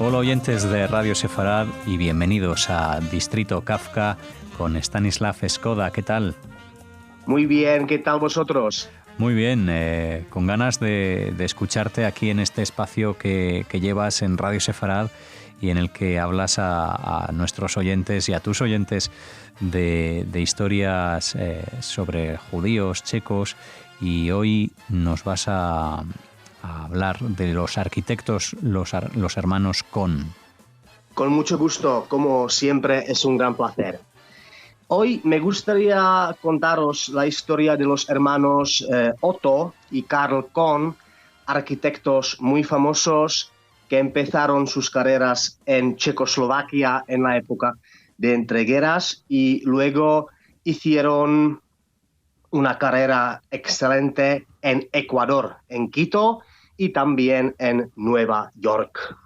Hola oyentes de Radio Sefarad y bienvenidos a Distrito Kafka con Stanislav Skoda. ¿Qué tal? Muy bien, ¿qué tal vosotros? Muy bien, con ganas de escucharte aquí en este espacio que llevas en Radio Sefarad y en el que hablas a nuestros oyentes y a tus oyentes de historias sobre judíos, checos, y hoy nos vas a hablar de los arquitectos, los hermanos Kohn. Con mucho gusto, como siempre es un gran placer. Hoy me gustaría contaros la historia de los hermanos Otto y Karl Kohn, arquitectos muy famosos que empezaron sus carreras en Checoslovaquia en la época de entreguerras y luego hicieron una carrera excelente en Ecuador, en Quito y también en Nueva York.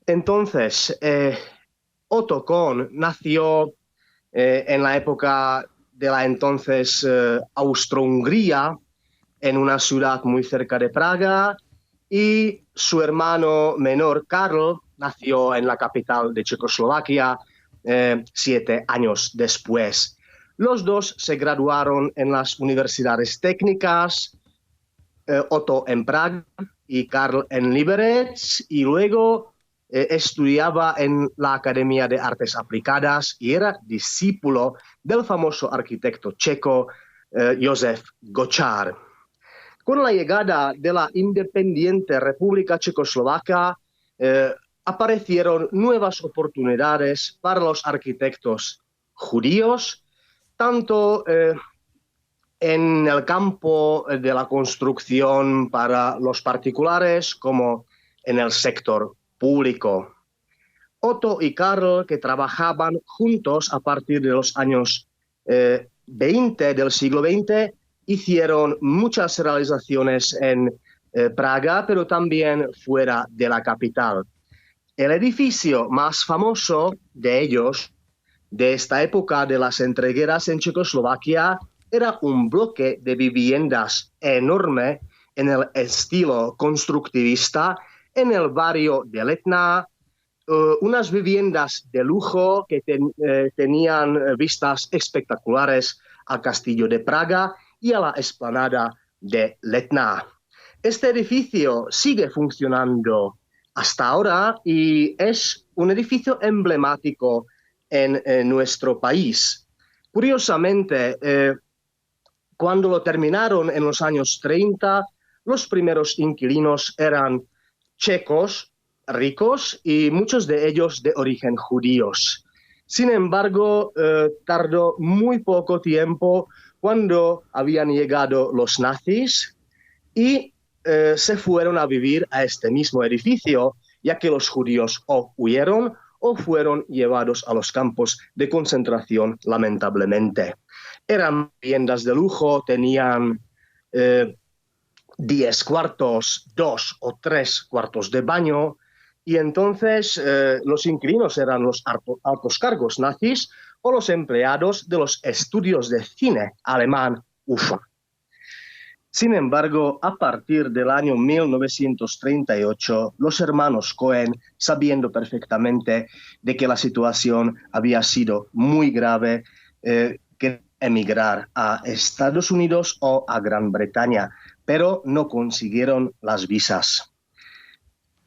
Entonces, Otto Kohn nació en la época de la entonces Austro-Hungría, en una ciudad muy cerca de Praga, y su hermano menor, Karl, nació en la capital de Checoslovaquia 7 años después. Los dos se graduaron en las universidades técnicas, Otto en Praga y Karl en Liberec, y luego estudiaba en la Academia de Artes Aplicadas y era discípulo del famoso arquitecto checo Josef Gočár. Con la llegada de la independiente República Checoslovaca, aparecieron nuevas oportunidades para los arquitectos judíos, tanto en el campo de la construcción para los particulares como en el sector público. Otto y Karl, que trabajaban juntos a partir de los años 20 del siglo XX, hicieron muchas realizaciones en Praga, pero también fuera de la capital. El edificio más famoso de ellos, de esta época de las entreguerras en Checoslovaquia, era un bloque de viviendas enorme en el estilo constructivista en el barrio de Letná, unas viviendas de lujo que tenían vistas espectaculares al castillo de Praga y a la explanada de Letná. Este edificio sigue funcionando hasta ahora y es un edificio emblemático en nuestro país. Curiosamente, cuando lo terminaron en los años 30, los primeros inquilinos eran checos, ricos y muchos de ellos de origen judíos. Sin embargo, tardó muy poco tiempo cuando habían llegado los nazis y se fueron a vivir a este mismo edificio, ya que los judíos o huyeron o fueron llevados a los campos de concentración, lamentablemente. Eran viviendas de lujo, tenían 10 cuartos, 2 o 3 cuartos de baño, y entonces los inquilinos eran los altos cargos nazis o los empleados de los estudios de cine alemán UFA. Sin embargo, a partir del año 1938, los hermanos Cohen, sabiendo perfectamente de que la situación había sido muy grave, querían emigrar a Estados Unidos o a Gran Bretaña, pero no consiguieron las visas.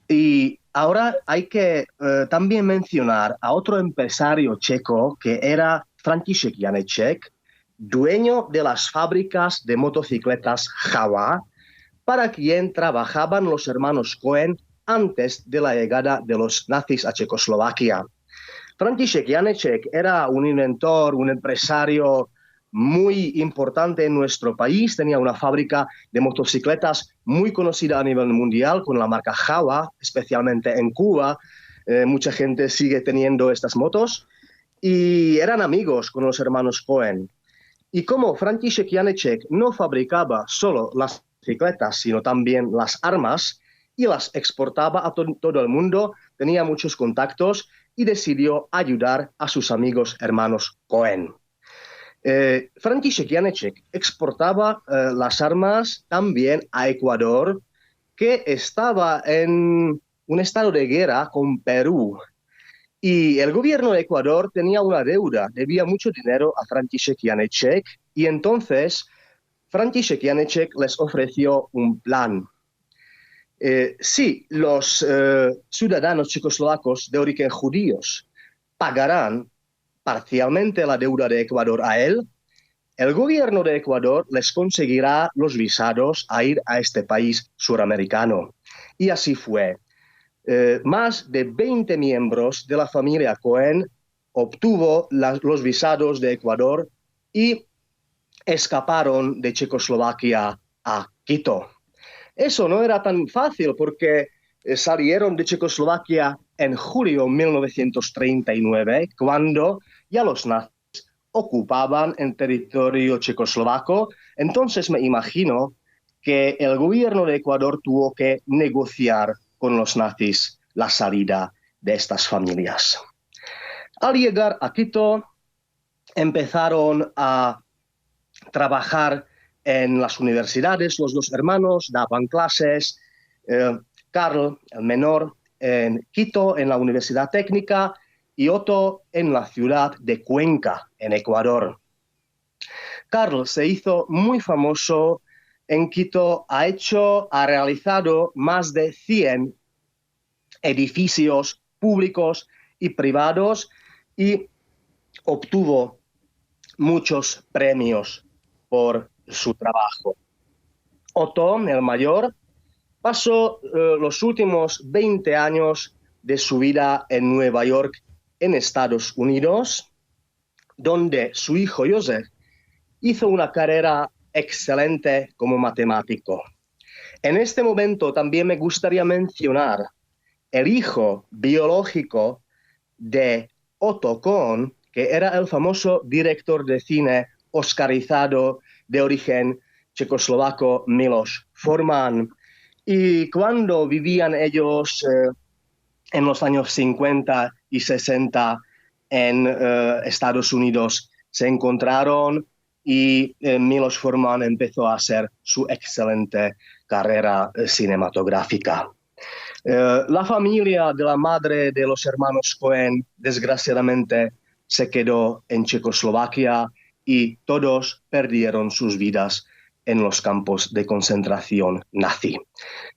Y ahora hay que también mencionar a otro empresario checo que era František Janeček, dueño de las fábricas de motocicletas Jawa, para quien trabajaban los hermanos Cohen antes de la llegada de los nazis a Checoslovaquia. František Janeček era un inventor, un empresario muy importante en nuestro país. Tenía una fábrica de motocicletas muy conocida a nivel mundial con la marca Jawa, especialmente en Cuba. Mucha gente sigue teniendo estas motos y eran amigos con los hermanos Cohen. Y como František Janeček no fabricaba solo las bicicletas, sino también las armas y las exportaba a todo el mundo, tenía muchos contactos y decidió ayudar a sus amigos hermanos Cohen. František Janeček exportaba las armas también a Ecuador, que estaba en un estado de guerra con Perú. Y el gobierno de Ecuador tenía una deuda, debía mucho dinero a František Janeček, y entonces František Janeček les ofreció un plan. Si los ciudadanos checoslovacos de origen judíos pagarán parcialmente la deuda de Ecuador a él, el gobierno de Ecuador les conseguirá los visados a ir a este país suramericano. Y así fue. Más de 20 miembros de la familia Cohen obtuvo los visados de Ecuador y escaparon de Checoslovaquia a Quito. Eso no era tan fácil porque salieron de Checoslovaquia en julio de 1939, cuando ya los nazis ocupaban el territorio checoslovaco. Entonces me imagino que el gobierno de Ecuador tuvo que negociar con los nazis la salida de estas familias. Al llegar a Quito, empezaron a trabajar en las universidades, los dos hermanos daban clases, Carl, el menor, en Quito, en la Universidad Técnica, y Otto en la ciudad de Cuenca, en Ecuador. Carl se hizo muy famoso en Quito, ha realizado más de 100 edificios públicos y privados y obtuvo muchos premios por su trabajo. Otto, el mayor, pasó los últimos 20 años de su vida en Nueva York, en Estados Unidos, donde su hijo Joseph hizo una carrera excelente como matemático. En este momento también me gustaría mencionar el hijo biológico de Otto Kohn, que era el famoso director de cine oscarizado de origen checoslovaco Miloš Forman. Y cuando vivían ellos en los años 50 y 60 en Estados Unidos, se encontraron y Miloš Forman empezó a hacer su excelente carrera cinematográfica. La familia de la madre de los hermanos Cohen, desgraciadamente, se quedó en Checoslovaquia y todos perdieron sus vidas en los campos de concentración nazi.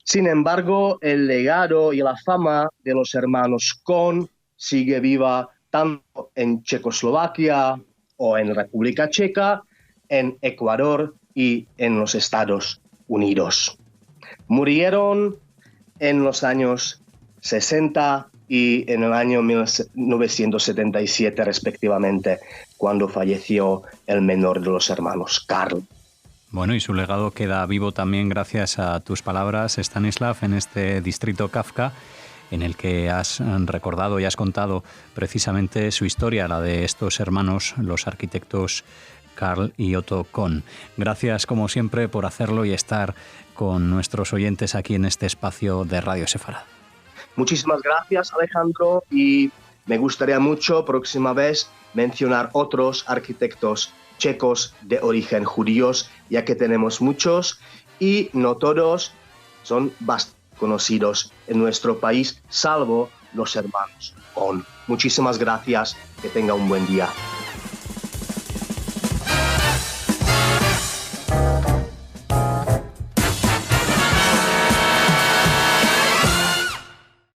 Sin embargo, el legado y la fama de los hermanos Kohn sigue viva tanto en Checoslovaquia o en República Checa, en Ecuador y en los Estados Unidos. Murieron en los años 60 y en el año 1977 respectivamente, cuando falleció el menor de los hermanos, Carl. Bueno, y su legado queda vivo también gracias a tus palabras, Stanislav, en este distrito Kafka, en el que has recordado y has contado precisamente su historia, la de estos hermanos, los arquitectos Carl y Otto Kohn. Gracias, como siempre, por hacerlo y estar con nuestros oyentes aquí en este espacio de Radio Sefarad. Muchísimas gracias, Alejandro, y me gustaría mucho, próxima vez, mencionar otros arquitectos checos de origen judíos, ya que tenemos muchos y no todos son bastante conocidos en nuestro país, salvo los hermanos Kohn. Muchísimas gracias, que tenga un buen día.